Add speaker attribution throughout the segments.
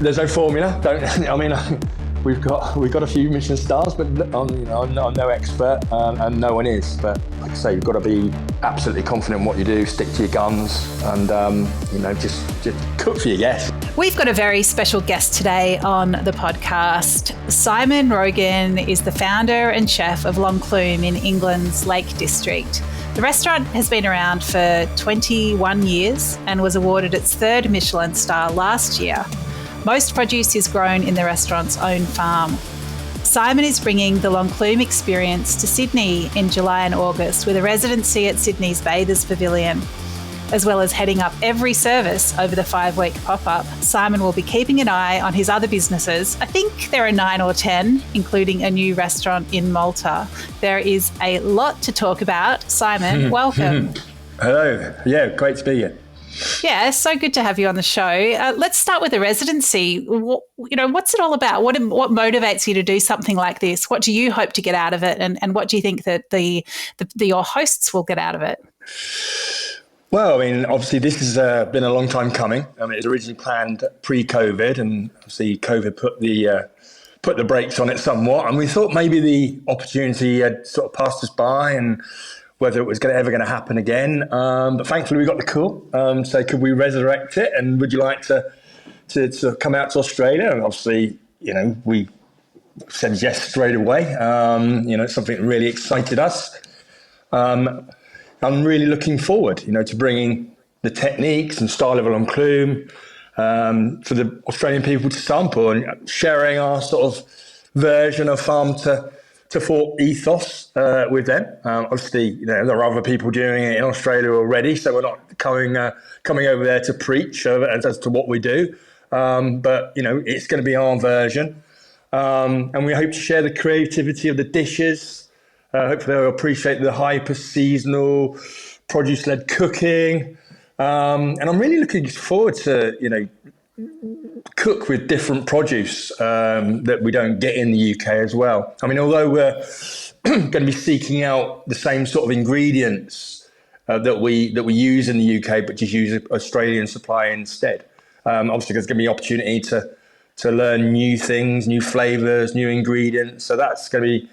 Speaker 1: There's no formula. We've got a few Michelin stars, but I'm no expert, and no one is. But like I say, you've got to be absolutely confident in what you do, stick to your guns, and just cook for your guests.
Speaker 2: We've got a very special guest today on the podcast. Simon Rogan is the founder and chef of Locke in England's Lake District. The restaurant has been around for 21 years and was awarded its third Michelin star last year. Most produce is grown in the restaurant's own farm. Simon is bringing the Locke experience to Sydney in July and August with a residency at Sydney's Bathers Pavilion. As well as heading up every service over the 5-week pop-up, Simon will be keeping an eye on his other businesses. I think there are 9 or 10, including a new restaurant in Malta. There is a lot to talk about. Simon, welcome.
Speaker 1: Hello. Yeah, great to be here.
Speaker 2: Yeah, so good to have you on the show. Let's start with the residency. What's it all about? What motivates you to do something like this? What do you hope to get out of it, and what do you think that your hosts will get out of it?
Speaker 1: Well, obviously this has been a long time coming. It was originally planned pre-COVID, and obviously COVID put the brakes on it somewhat. And we thought maybe the opportunity had sort of passed us by, and whether it was ever going to happen again. But thankfully we got the call. So could we resurrect it? And would you like to come out to Australia? And obviously, we said yes straight away. It's something that really excited us. I'm really looking forward, to bringing the techniques and style of a Locke for the Australian people to sample, and sharing our sort of version of farm to fork ethos with them. Obviously, there are other people doing it in Australia already, so we're not coming over there to preach as to what we do. But it's going to be our version, and we hope to share the creativity of the dishes. Hopefully, they'll appreciate the hyper-seasonal, produce-led cooking, and I'm really looking forward to cook with different produce that we don't get in the UK as well. Although we're going to be seeking out the same sort of ingredients that we use in the UK, but just use Australian supply instead. Obviously, there's going to be opportunity to learn new things, new flavours, new ingredients. So that's going to be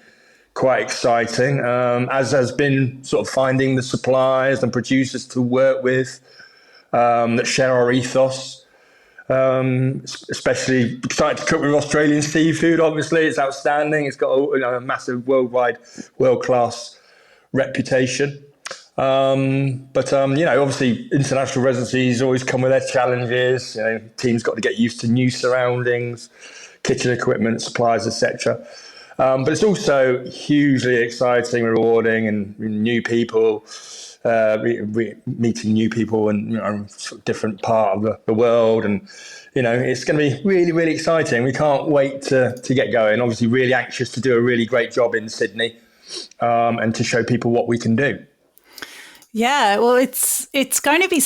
Speaker 1: quite exciting, as has been sort of finding the suppliers and producers to work with that share our ethos. Especially excited to cook with Australian seafood. Obviously, it's outstanding. It's got a massive world-class reputation. Obviously, international residencies always come with their challenges. Teams got to get used to new surroundings, kitchen equipment, supplies, etc. But it's also hugely exciting, rewarding, and new people. Meeting new people in different part of the world, and it's going to be really, really exciting. We can't wait to get going. Obviously, really anxious to do a really great job in Sydney, and to show people what we can do.
Speaker 2: Yeah, well, it's going to be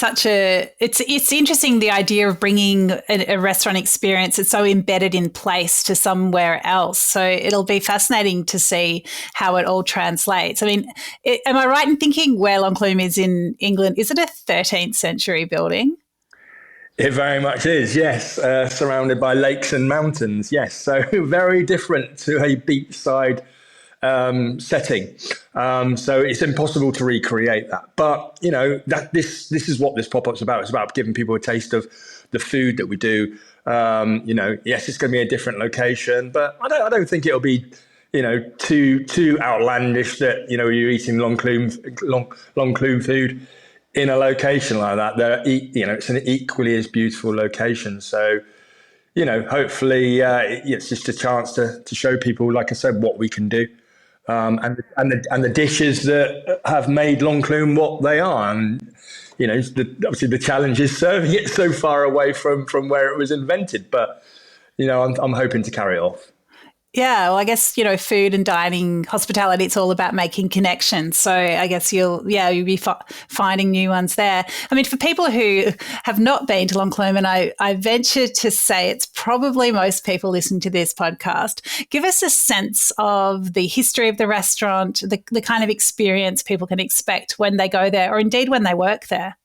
Speaker 2: it's interesting, the idea of bringing a restaurant experience that's so embedded in place to somewhere else. So it'll be fascinating to see how it all translates. Am I right in thinking where Locke is in England? Is it a 13th century building?
Speaker 1: It very much is, yes. Surrounded by lakes and mountains, yes. So very different to a beachside setting, so it's impossible to recreate that. But this is what this pop-up's about. It's about giving people a taste of the food that we do. Yes, it's going to be a different location, but I don't think it'll be too outlandish that you're eating Locke food in a location like that. It's an equally as beautiful location. So hopefully it's just a chance to show people, like I said, what we can do. And the dishes that have made Locke what they are, and obviously the challenge is serving it so far away from where it was invented. But I'm hoping to carry it off.
Speaker 2: Yeah, well, I guess, food and dining, hospitality, it's all about making connections. So I guess you'll be finding new ones there. For people who have not been to Locke, and I venture to say it's probably most people listening to this podcast, give us a sense of the history of the restaurant, the kind of experience people can expect when they go there, or indeed when they work there.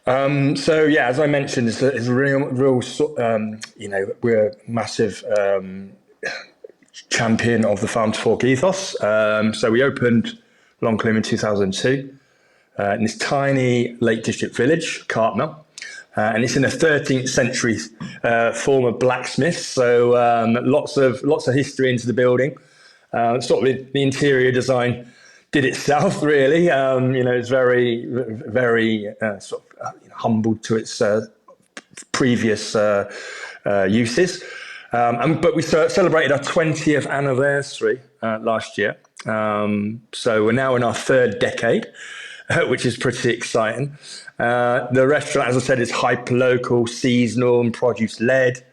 Speaker 1: So yeah, as I mentioned, it's a real we're a massive champion of the farm to fork ethos. So we opened Longcliffe in 2002 in this tiny Lake District village, Cartmel. And it's in a 13th century form of blacksmith, so lots of history into the building. Sort of the interior design did itself, really. It's very humbled to its previous uses. But we celebrated our 20th anniversary last year. So we're now in our third decade, which is pretty exciting. The restaurant, as I said, is hyper-local, seasonal and produce-led.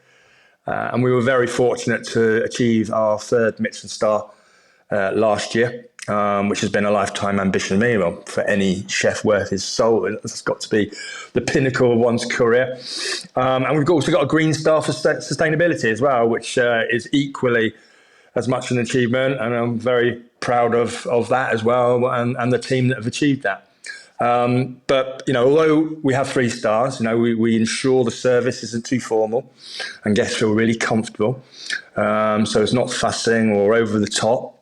Speaker 1: And we were very fortunate to achieve our third Michelin star last year, which has been a lifetime ambition of me. Well, for any chef worth his salt, it's got to be the pinnacle of one's career. And we've also got a green star for sustainability as well, which is equally as much an achievement. And I'm very proud of that as well, and the team that have achieved that. But although we have 3 stars, we ensure the service isn't too formal and guests feel really comfortable. So it's not fussing or over the top.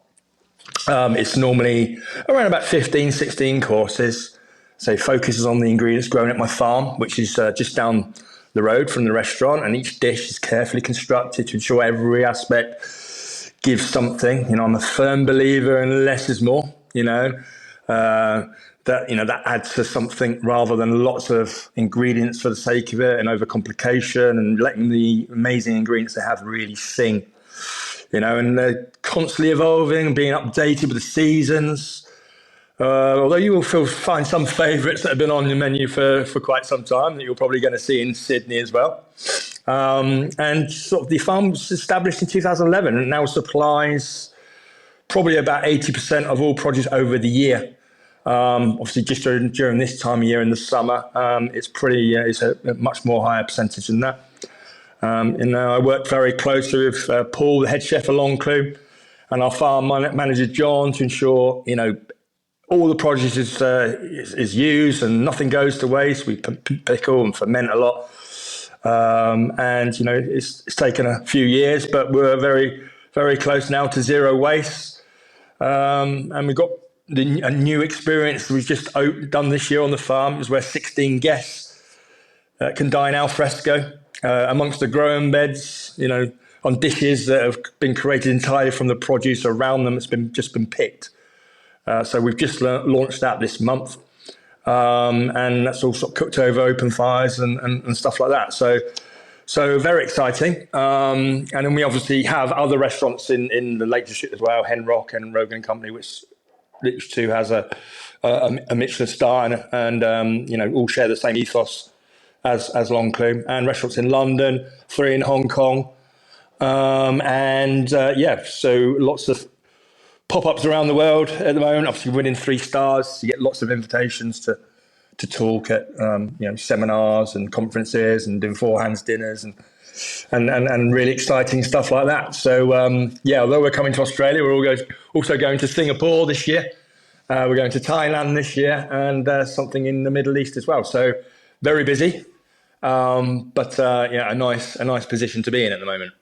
Speaker 1: It's normally around about 15, 16 courses. So it focuses on the ingredients grown at my farm, which is just down the road from the restaurant. And each dish is carefully constructed to ensure every aspect gives something. I'm a firm believer in less is more, that adds to something rather than lots of ingredients for the sake of it and overcomplication, and letting the amazing ingredients they have really sing. And they're constantly evolving and being updated with the seasons. Although you will find some favourites that have been on the menu for quite some time that you're probably going to see in Sydney as well. And sort of the farm was established in 2011 and now supplies probably about 80% of all produce over the year. Obviously, just during this time of year in the summer, it's a much more higher percentage than that. I worked very closely with Paul, the head chef at Longcliffe, and our farm manager John to ensure all the produce is used and nothing goes to waste. We pickle and ferment a lot, it's taken a few years, but we're very, very close now to zero waste. And we've got a new experience we've just done this year on the farm, is where 16 guests can dine al fresco amongst the growing beds, on dishes that have been created entirely from the produce around them. It's just been picked. So we've just launched that this month, and that's all sort of cooked over open fires and stuff like that. So very exciting. And then we obviously have other restaurants in the Lake District as well, Rock and Rogan Company, which too has a Michelin star and all share the same ethos as Longcliffe, and restaurants in London, 3 in Hong Kong, so lots of pop-ups around the world at the moment. Obviously, winning 3 stars, you get lots of invitations to talk at seminars and conferences and doing 4-hands dinners and really exciting stuff like that. So although we're coming to Australia, we're also going to Singapore this year. We're going to Thailand this year, and something in the Middle East as well. So very busy, but a nice position to be in at the moment.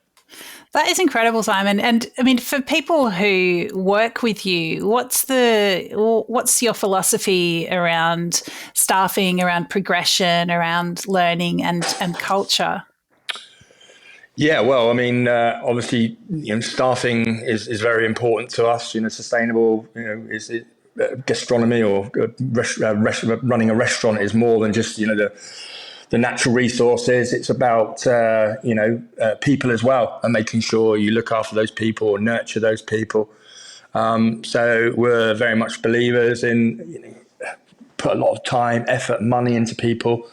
Speaker 2: That is incredible, Simon. And I mean, for people who work with you, what's your philosophy around staffing, around progression, around learning and culture?
Speaker 1: Yeah, well, I mean, obviously, staffing is very important to us. Sustainable, gastronomy or running a restaurant is more than just the natural resources. It's about people as well, and making sure you look after those people or nurture those people. So we're very much believers in put a lot of time, effort, money into people.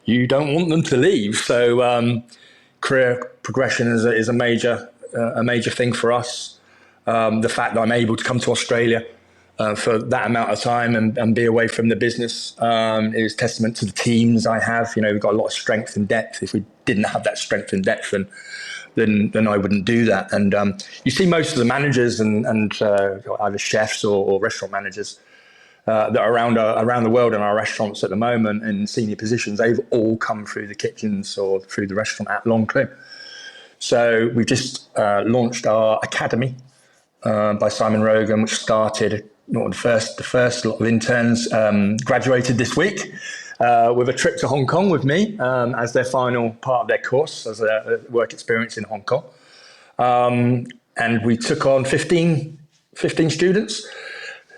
Speaker 1: You don't want them to leave. So career progression is a major thing for us. The fact that I'm able to come to Australia for that amount of time and be away from the business is testament to the teams I have. We've got a lot of strength and depth. If we didn't have that strength and depth, then I wouldn't do that. And you see most of the managers and either chefs or restaurant managers, that are around the world in our restaurants at the moment in senior positions, they've all come through the kitchens or through the restaurant at Longcliffe. So we've just launched our academy by Simon Rogan, which started, the first lot of interns graduated this week with a trip to Hong Kong with me as their final part of their course, as a work experience in Hong Kong. And we took on 15 students,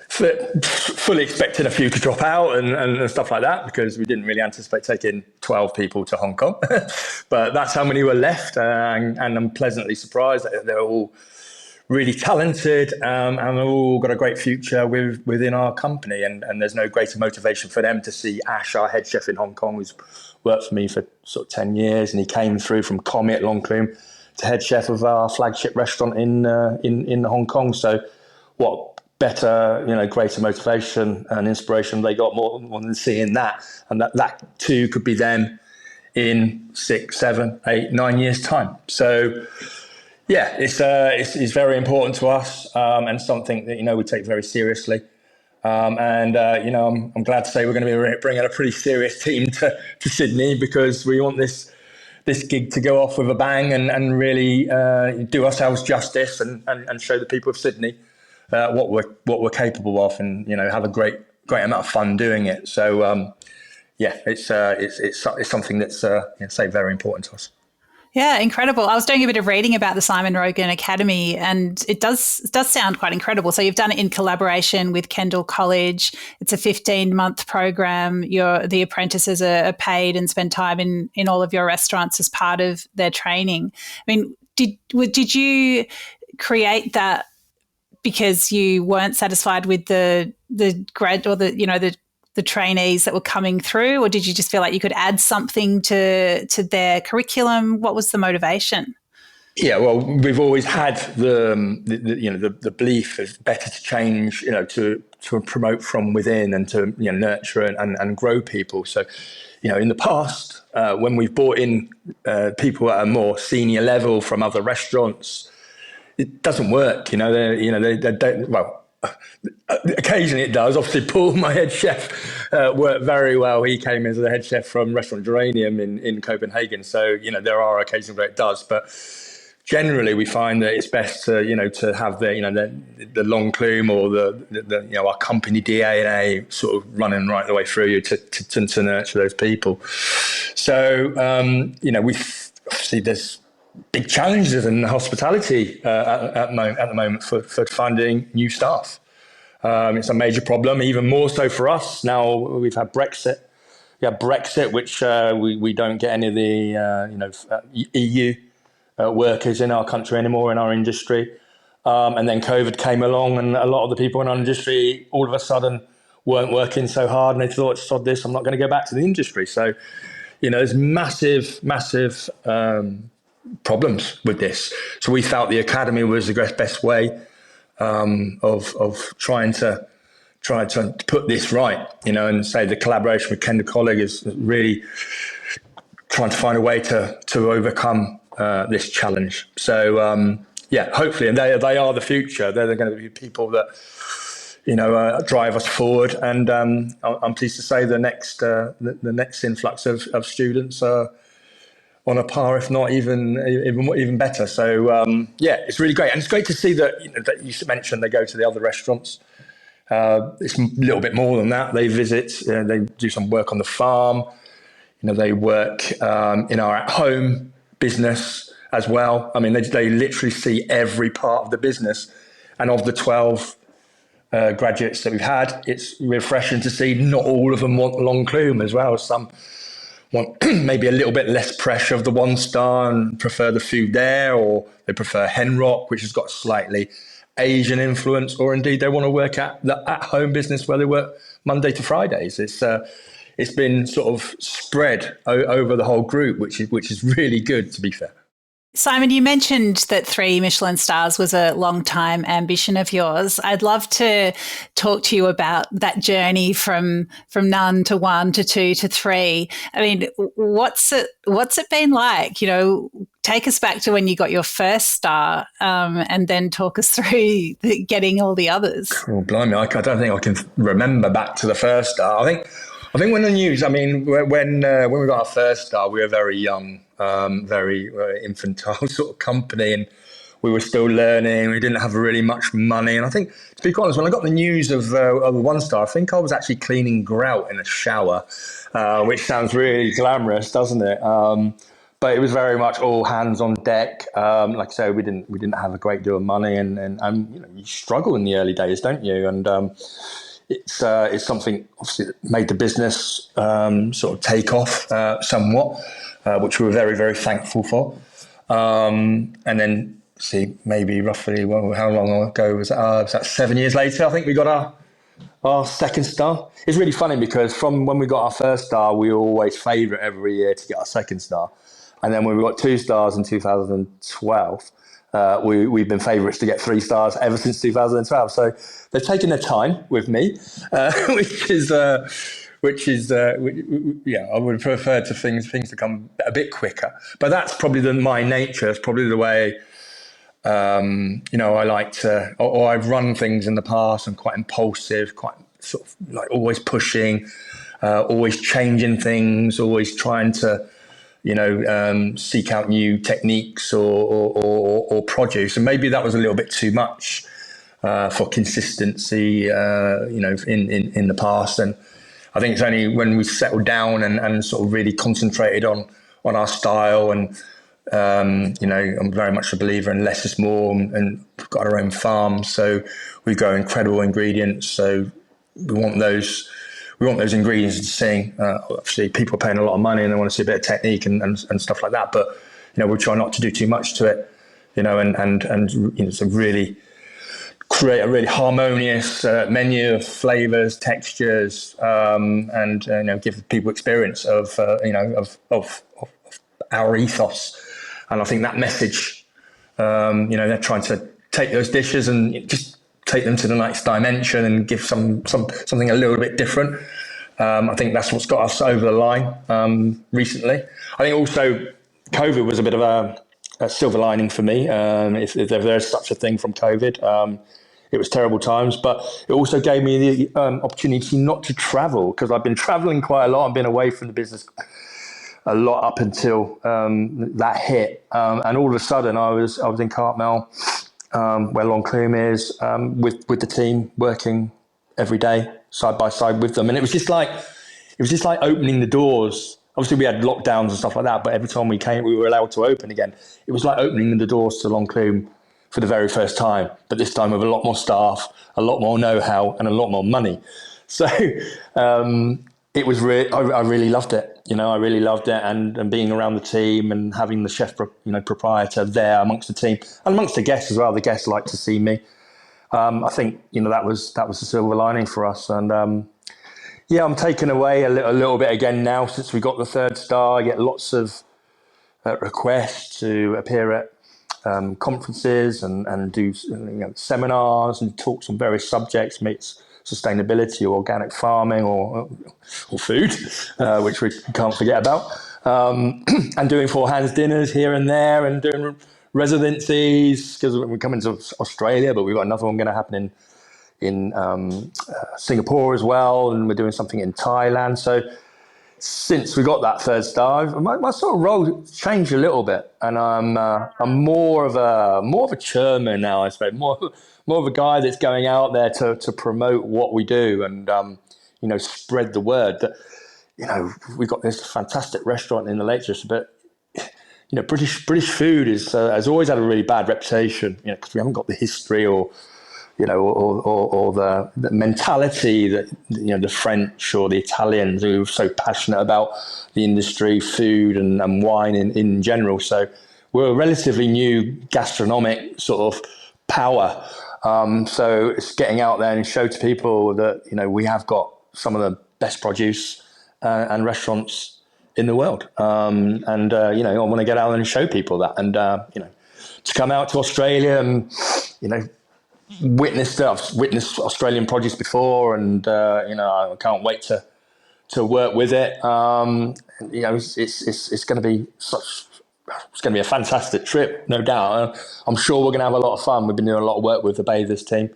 Speaker 1: fully expecting a few to drop out and stuff like that, because we didn't really anticipate taking 12 people to Hong Kong. But that's how many were left, and I'm pleasantly surprised that they're all really talented, and they've all got a great future within our company. And there's no greater motivation for them to see Ash, our head chef in Hong Kong, who's worked for me for sort of 10 years, and he came through from Comet Longcliffe to head chef of our flagship restaurant in Hong Kong. So what better, greater motivation and inspiration they got more than seeing that, and that too could be them in 6, 7, 8, 9 years time. So yeah, it's very important to us, and something that we take very seriously. I'm glad to say we're going to be bringing a pretty serious team to Sydney, because we want this gig to go off with a bang and really do ourselves justice and show the people of Sydney what we're capable of, and have a great amount of fun doing it. So it's something that's say very important to us.
Speaker 2: Yeah, incredible. I was doing a bit of reading about the Simon Rogan Academy, and it does sound quite incredible. So you've done it in collaboration with Kendall College. It's a 15-month program. The apprentices are paid and spend time in all of your restaurants as part of their training. I mean, did you create that because you weren't satisfied with the grad or the trainees that were coming through, or did you just feel like you could add something to their curriculum? What was the motivation?
Speaker 1: Yeah, well, we've always had the belief it's better to change, to promote from within and to nurture and grow people. So, in the past, when we've brought in people at a more senior level from other restaurants, it doesn't work. They don't. Well, occasionally it does. Obviously, Paul, my head chef, worked very well. He came as the head chef from Restaurant Geranium in Copenhagen. So, there are occasions where it does. But generally, we find that it's best to, to have the long plume or the our company DNA sort of running right the way through you to nurture those people. So, we obviously there's big challenges in hospitality at the moment for finding new staff. It's a major problem, even more so for us. Now we've had Brexit. We have Brexit, which we don't get any of the EU workers in our country anymore, in our industry. And then COVID came along, and a lot of the people in our industry all of a sudden weren't working so hard, and they thought, sod this, I'm not going to go back to the industry. So, there's massive problems with this. So we felt the academy was the best way of trying to put this right, and say the collaboration with Kendall College is really trying to find a way to overcome this challenge. So hopefully, and they are the future. They're going to be people that drive us forward. And I'm pleased to say the next influx of students are on a par, if not even better. So it's really great, and it's great to see that that you mentioned they go to the other restaurants. It's a little bit more than that. They visit, they do some work on the farm. They work in our at-home business as well. I mean, they literally see every part of the business. And of the 12 graduates that we've had, it's refreshing to see not all of them want long plume as well. Some want maybe a little bit less pressure of the 1-star and prefer the food there, or they prefer Henrock, which has got slightly Asian influence, or indeed they want to work at the at-home business where they work Monday to Fridays. It's been sort of spread over the whole group, which is really good, to be fair.
Speaker 2: Simon, you mentioned that 3 Michelin stars was a long time ambition of yours. I'd love to talk to you about that journey from none to 1 to 2 to 3. I mean, what's it been like? You know, take us back to when you got your first star, and then talk us through getting all the others.
Speaker 1: Oh, blimey! I don't think I can remember back to the first star. I think when the news. I mean, when we got our first star, we were very young, very infantile sort of company, and we were still learning. We didn't have really much money, and I think, to be quite honest, when I got the news of the 1 star, I think I was actually cleaning grout in a shower, which sounds really glamorous, doesn't it? But it was very much all hands on deck. Like I say, we didn't have a great deal of money, and you know, you struggle in the early days, don't you? And it's something obviously that made the business sort of take off somewhat, which we were very, very thankful for. And then see, maybe roughly, well, how long ago was that? Was that 7 years later? I think we got our second star. It's really funny because from when we got our first star, we were always favourite every year to get our second star. And then when we got 2 stars in 2012, we've been favourites to get 3 stars ever since 2012. So they've taken their time with me, which is yeah, I would prefer to things to come a bit quicker. But that's probably my nature. It's probably the way. You know, I like to, or I've run things in the past. I'm quite impulsive, quite sort of like always pushing, always changing things, always trying to, you know, seek out new techniques or produce. And maybe that was a little bit too much for consistency, you know, in the past. And I think it's only when we settled down and sort of really concentrated on our style and, you know, I'm very much a believer in less is more, and we've got our own farm, so we grow incredible ingredients. So we want those ingredients to sing. Obviously, people are paying a lot of money and they want to see a bit of technique and stuff like that. But you know, we try not to do too much to it. You know, and you know, to really create a really harmonious menu of flavors, textures, and you know, give people experience of you know of our ethos. And I think that message, you know, they're trying to take those dishes and just take them to the next dimension and give something a little bit different. I think that's what's got us over the line recently. I think also COVID was a bit of a silver lining for me. If there's such a thing from COVID, it was terrible times, but it also gave me the opportunity not to travel, because I've been traveling quite a lot. I've been away from the business a lot up until that hit, and all of a sudden I was in Cartmel, where L'Enclume is, with the team, working every day side by side with them, and it was just like opening the doors. Obviously, we had lockdowns and stuff like that, but every time we came, we were allowed to open again. It was like opening the doors to L'Enclume for the very first time, but this time with a lot more staff, a lot more know-how, and a lot more money. So. It was I really loved it. You know, I really loved it, and being around the team and having the chef, you know, proprietor there amongst the team and amongst the guests as well. The guests like to see me. I think, you know, that was a silver lining for us. And yeah, I'm taken away a little bit again now since we got the 3rd star. I get lots of requests to appear at conferences and do, you know, seminars and talks on various subjects, meets sustainability or organic farming or food, which we can't forget about, and doing 4 hands dinners here and there, and doing residencies, because we're coming to Australia, but we've got another one going to happen in Singapore as well, and we're doing something in Thailand. So since we got that 3rd star, my sort of role changed a little bit, and I'm more of a chairman now, I suppose, more of a guy that's going out there to promote what we do and you know, spread the word that, you know, we've got this fantastic restaurant in the Lake District, but you know, British food has always had a really bad reputation, you know, because we haven't got the history or, you know, or the mentality that, you know, the French or the Italians who are so passionate about the industry, food and wine in general. So we're a relatively new gastronomic sort of power. So it's getting out there and show to people that, you know, we have got some of the best produce and restaurants in the world. And I want to get out and show people that. And, to come out to Australia and, I've witnessed Australian produce before, and, I can't wait to work with it. It's going to be it's going to be a fantastic trip, no doubt. I'm sure we're going to have a lot of fun. We've been doing a lot of work with the bathers team.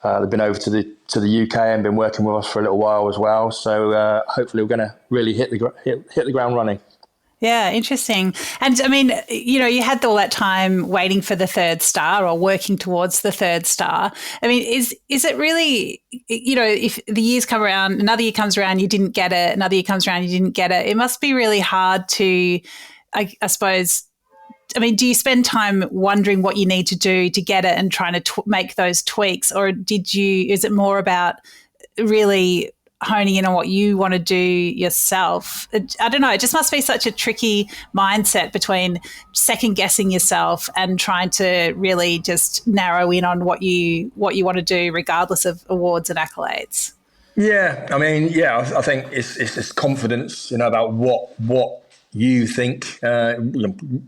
Speaker 1: They've been over to the UK and been working with us for a little while as well. So hopefully we're going to really hit the ground running.
Speaker 2: Yeah, interesting. And I mean, you had all that time waiting for the third star or working towards the third star. I mean, is it really, if the years come around, another year comes around, you didn't get it, another year comes around, you didn't get it. It must be really hard to, I suppose, I mean, do you spend time wondering what you need to do to get it and trying to make those tweaks? Or is it more about really honing in on what you want to do yourself? I don't know. It just must be such a tricky mindset between second guessing yourself and trying to really just narrow in on what you want to do, regardless of awards and accolades.
Speaker 1: Yeah, I mean, I think it's confidence, about what you think,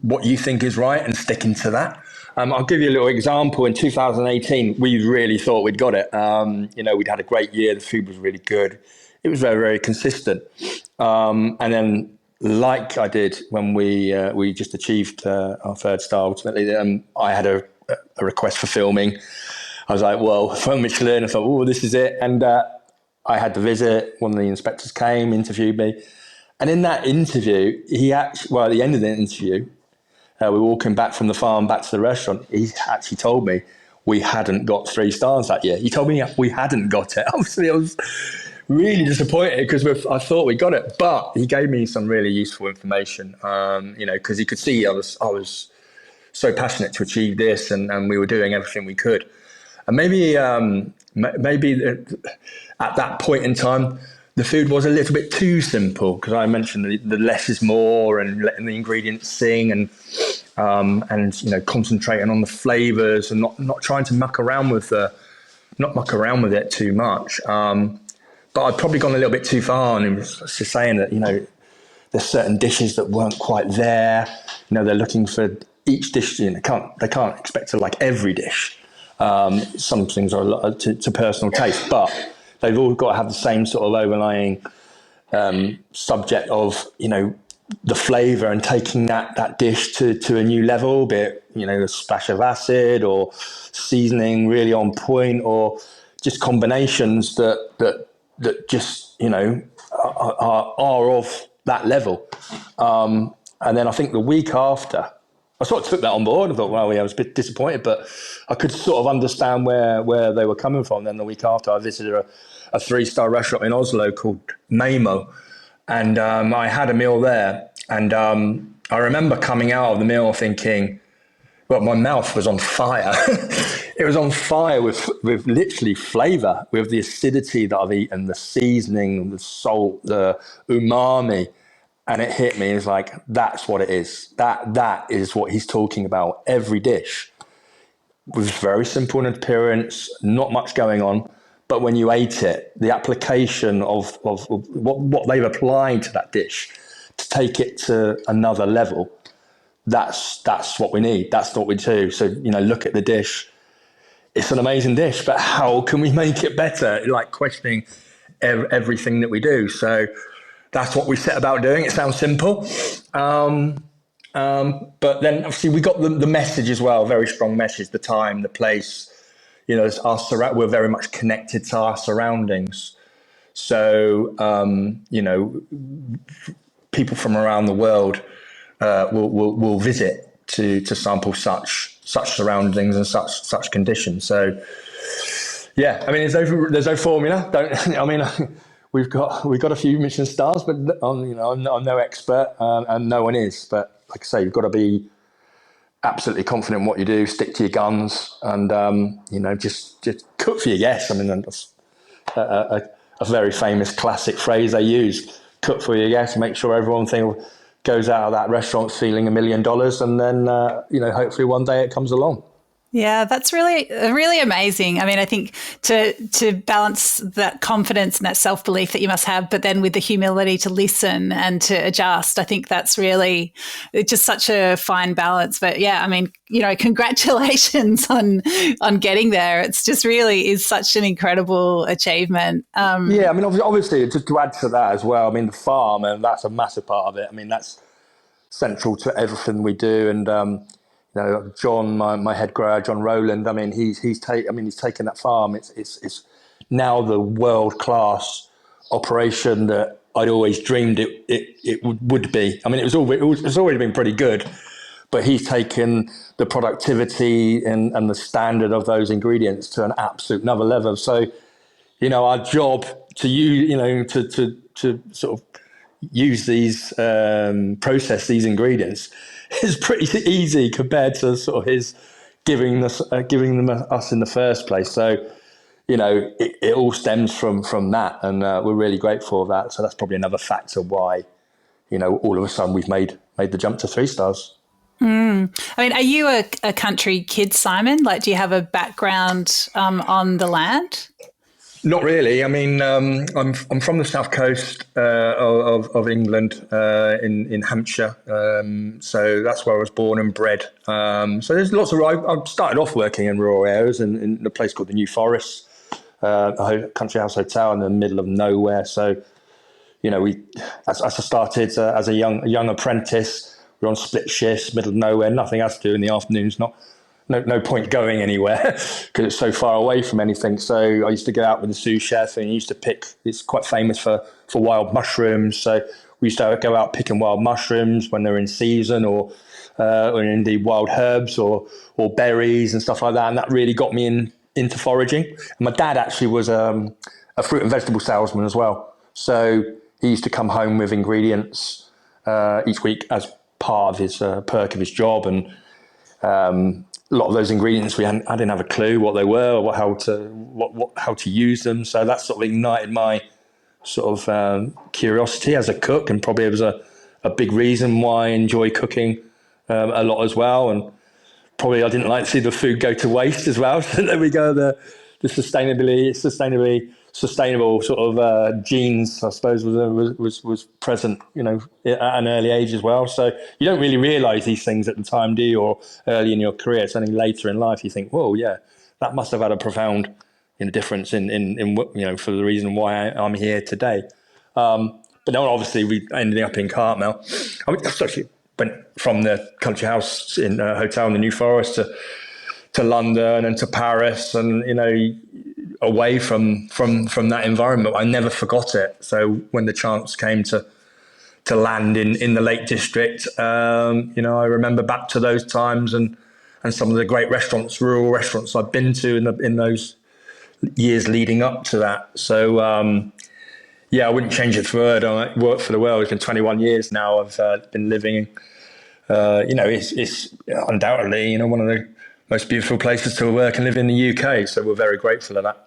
Speaker 1: what you think is right, and sticking to that. I'll give you a little example. In 2018, we really thought we'd got it. We'd had a great year. The food was really good. It was very, very consistent. And then, like I did when we just achieved our third star, ultimately, I had a request for filming. I was like, well, from Michelin, I thought, oh, this is it. And I had to visit. One of the inspectors came, interviewed me. And in that interview, at the end of the interview, we were walking back from the farm back to the restaurant. He actually told me we hadn't got 3 stars that year. He told me we hadn't got it. Obviously, I was really disappointed because I thought we got it. But he gave me some really useful information, because he could see I was so passionate to achieve this, and we were doing everything we could. And maybe at that point in time, the food was a little bit too simple, because I mentioned the less is more, and letting the ingredients sing, and concentrating on the flavors, and not trying to muck around with it too much. But I'd probably gone a little bit too far, and it was just saying that there's certain dishes that weren't quite there. They're looking for each dish. They can't expect to like every dish. Some things are to personal taste, but they've all got to have the same sort of overlying subject of, the flavour, and taking that dish to a new level, be it, a splash of acid or seasoning really on point, or just combinations that just, are of that level. And then I think the week after, I sort of took that on board. I thought, well, I was a bit disappointed, but I could sort of understand where they were coming from. Then the week after, I visited a 3-star restaurant in Oslo called Mamo, and I had a meal there. And I remember coming out of the meal thinking, well, my mouth was on fire. It was on fire with literally flavour, with the acidity that I've eaten, the seasoning, the salt, the umami. And it hit me. It's like, that's what it is. That is what he's talking about. Every dish was very simple in appearance, not much going on. But when you ate it, the application of what they've applied to that dish to take it to another level, that's what we need. That's what we do. So, look at the dish. It's an amazing dish, but how can we make it better? Like questioning everything that we do. So that's what we set about doing. It sounds simple. But then obviously we got the message as well, very strong message, the time, the place, we're very much connected to our surroundings. So, people from around the world will visit to sample such surroundings and such conditions. So, yeah, I mean, there's no formula. We've got a few Michelin stars, but I'm no expert, and no one is. But like I say, you've got to be absolutely confident in what you do. Stick to your guns, and just cook for your guests. I mean, that's a very famous classic phrase they use: cook for your guests. Make sure everyone goes out of that restaurant feeling $1 million, and then hopefully one day it comes along.
Speaker 2: Yeah, that's really amazing. I mean, I think to balance that confidence and that self-belief that you must have, but then with the humility to listen and to adjust, I think that's really it's just such a fine balance. But yeah, I mean, congratulations on getting there. It's just really is such an incredible achievement.
Speaker 1: Yeah, I mean, obviously, just to add to that as well, I mean, the farm, and that's a massive part of it. I mean, that's central to everything we do. And John, my head grower, John Rowland. I mean, he's taken that farm. It's now the world class operation that I'd always dreamed it would be. I mean, it's always been pretty good, but he's taken the productivity and the standard of those ingredients to an absolute another level. So, our job to to sort of use these process these ingredients is pretty easy compared to sort of his giving them us in the first place. So it all stems from that, and we're really grateful for that. So that's probably another factor why all of a sudden we've made the jump to 3 stars.
Speaker 2: I mean, are you a country kid, Simon? Like, do you have a background on the land?
Speaker 1: Not really. I mean, I'm from the south coast of England, in Hampshire. So that's where I was born and bred. So there's lots of. I started off working in rural areas in a place called the New Forest, a country house hotel in the middle of nowhere. So as I started as a young apprentice, we were on split shifts, middle of nowhere, nothing else to do in the afternoons. No point going anywhere because it's so far away from anything. So I used to go out with the sous chef and he used to pick, it's quite famous for wild mushrooms. So we used to go out picking wild mushrooms when they're in season or indeed wild herbs or berries and stuff like that. And that really got me into foraging. And my dad actually was a fruit and vegetable salesman as well. So he used to come home with ingredients each week as part of his perk of his job. And a lot of those ingredients I didn't have a clue what they were or how to use them. So that sort of ignited my sort of curiosity as a cook, and probably it was a big reason why I enjoy cooking a lot as well. And probably I didn't like to see the food go to waste as well. So there we go. The sustainable sort of genes, I suppose, was present, at an early age as well. So you don't really realise these things at the time, do you? Or early in your career. It's only later in life you think, whoa, yeah, that must have had a profound difference in for the reason why I'm here today. But then obviously we ended up in Cartmel. I mean, actually went from the country house in a hotel in the New Forest to London and to Paris, and away from that environment. I never forgot it. So when the chance came to land in the Lake District, I remember back to those times and some of the great rural restaurants I've been to in those years leading up to that. So I wouldn't change it for a word. I worked for the world. It's been 21 years now. I've been living. It's undoubtedly one of the most beautiful places to work and live in the UK. So we're very grateful for that.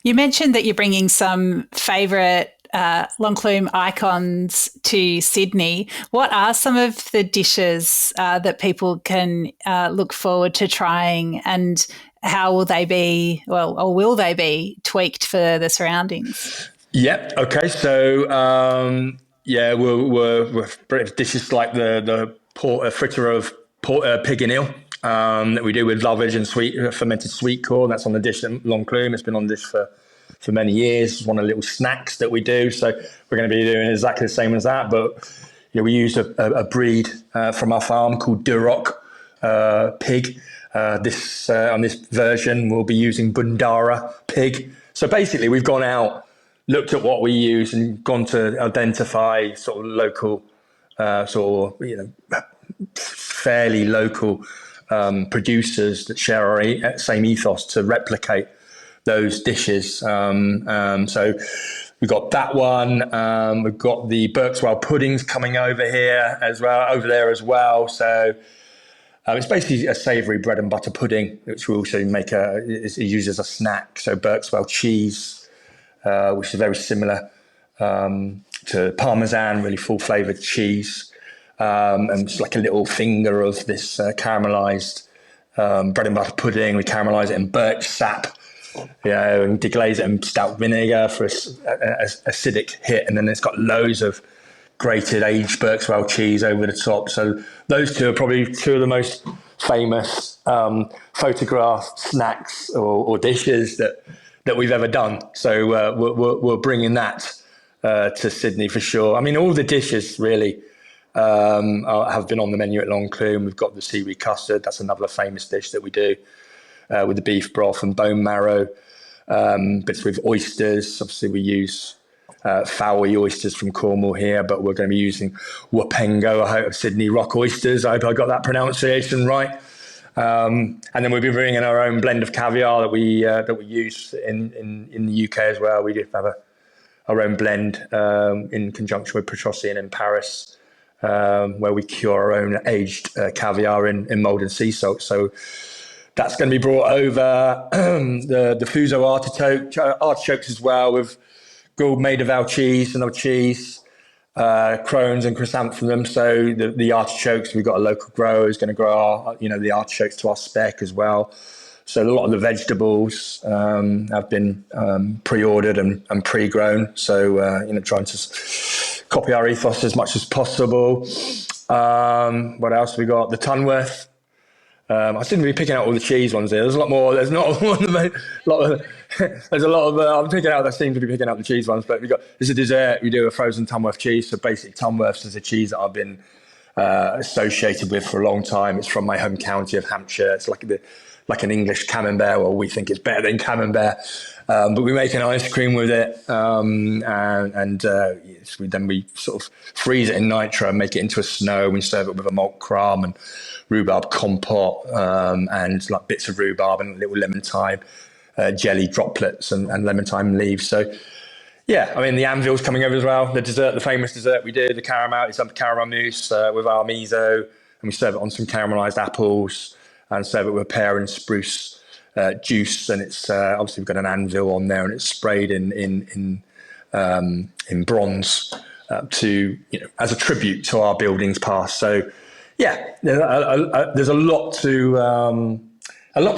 Speaker 2: You mentioned that you're bringing some favourite Longclume icons to Sydney. What are some of the dishes that people can look forward to trying, and how will they be, or will they be tweaked for the surroundings?
Speaker 1: Yep. Okay. So we're dishes like the fritter of pig and eel. That we do with lovage and fermented sweet corn. That's on the dish at Longclume. It's been on the dish for many years. It's one of the little snacks that we do. So we're going to be doing exactly the same as that. But we use a breed from our farm called Duroc pig. On this version, we'll be using Bundara pig. So basically, we've gone out, looked at what we use, and gone to identify sort of local, fairly local producers that share our same ethos to replicate those dishes. So we've got that one. We've got the Berkswell puddings coming over there as well. So it's basically a savoury bread and butter pudding, which we also is used as a snack. So Berkswell cheese, which is very similar to Parmesan, really full flavoured cheese. And it's like a little finger of this caramelised bread and butter pudding. We caramelise it in birch sap, and deglaze it in stout vinegar for a acidic hit. And then it's got loads of grated aged Berkswell cheese over the top. So those two are probably two of the most famous photographed snacks or dishes that we've ever done. So we're bringing that to Sydney for sure. I mean, all the dishes really have been on the menu at Long Clune. We've got the seaweed custard. That's another famous dish that we do with the beef broth and bone marrow. Bits with oysters. Obviously, we use Fowey oysters from Cornwall here, but we're going to be using Wapengo, I hope, Sydney rock oysters. I hope I got that pronunciation right. And then we'll be bringing our own blend of caviar that we use in the UK as well. We do have our own blend in conjunction with Petrosian in Paris, where we cure our own aged caviar in Malden sea salt. So that's going to be brought over. The Fuso artichokes as well, with grilled Maida cheese and cheese, crones and chrysanthemum. So the artichokes, we've got a local grower who's going to grow the artichokes to our spec as well. So a lot of the vegetables have been pre-ordered and pre-grown. So trying to copy our ethos as much as possible. What else have we got? The Tunworth. I seem to be picking out all the cheese ones here. There's a lot more. There's not there's a lot of. I'm picking out. I seem to be picking out the cheese ones. But there's a dessert. We do a frozen Tunworth cheese. So basically, Tunworths is a cheese that I've been associated with for a long time. It's from my home county of Hampshire. It's like an English camembert. Well, we think it's better than camembert. But we make an ice cream with it, then we sort of freeze it in nitro and make it into a snow. We serve it with a malt crumb and rhubarb compote, and like bits of rhubarb and little lemon thyme jelly droplets and lemon thyme leaves. So yeah, I mean, the anvil's coming over as well. The dessert, the famous dessert we do, the caramel, it's some caramel mousse with our miso, and we serve it on some caramelized apples and serve it with pear and spruce juice. And it's obviously we've got an anvil on there, and it's sprayed in bronze as a tribute to our buildings past. So yeah, there's a lot to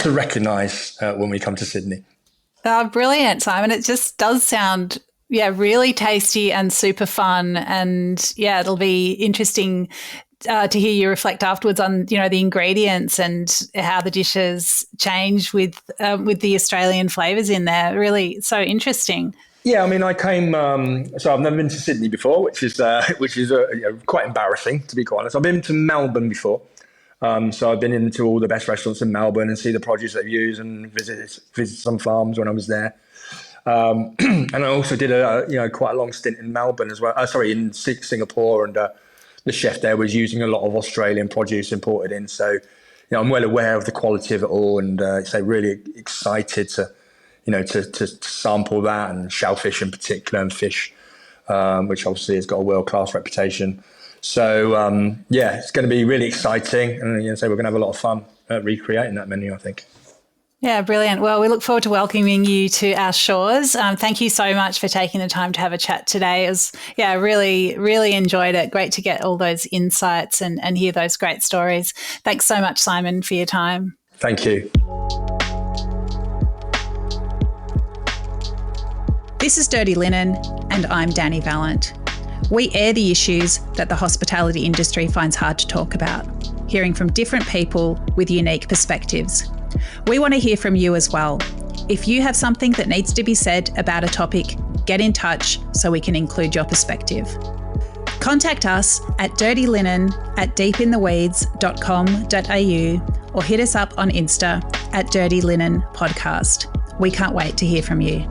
Speaker 1: recognise when we come to Sydney.
Speaker 2: Oh, brilliant, Simon! It just does sound really tasty and super fun, and it'll be interesting to hear you reflect afterwards on the ingredients and how the dishes change with the Australian flavours in there. Really, so interesting. Yeah,
Speaker 1: I mean, I came. So I've never been to Sydney before, which is quite embarrassing, to be quite honest. I've been to Melbourne before, so I've been into all the best restaurants in Melbourne and see the produce they use and visit some farms when I was there. And I also did quite a long stint in Melbourne as well. In Singapore, and the chef there was using a lot of Australian produce imported in. So I'm well aware of the quality of it all, and really excited to sample that, and shellfish in particular, and fish, which obviously has got a world-class reputation. So, it's going to be really exciting. And we're going to have a lot of fun recreating that menu, I think.
Speaker 2: Yeah, brilliant. Well, we look forward to welcoming you to our shores. Thank you so much for taking the time to have a chat today. It was, really, really enjoyed it. Great to get all those insights and hear those great stories. Thanks so much, Simon, for your time.
Speaker 1: Thank you.
Speaker 2: This is Dirty Linen, and I'm Dani Valent. We air the issues that the hospitality industry finds hard to talk about, hearing from different people with unique perspectives. We want to hear from you as well. If you have something that needs to be said about a topic, get in touch so we can include your perspective. Contact us at dirtylinen@deepintheweeds.com.au or hit us up on Insta @dirtylinen podcast. We can't wait to hear from you.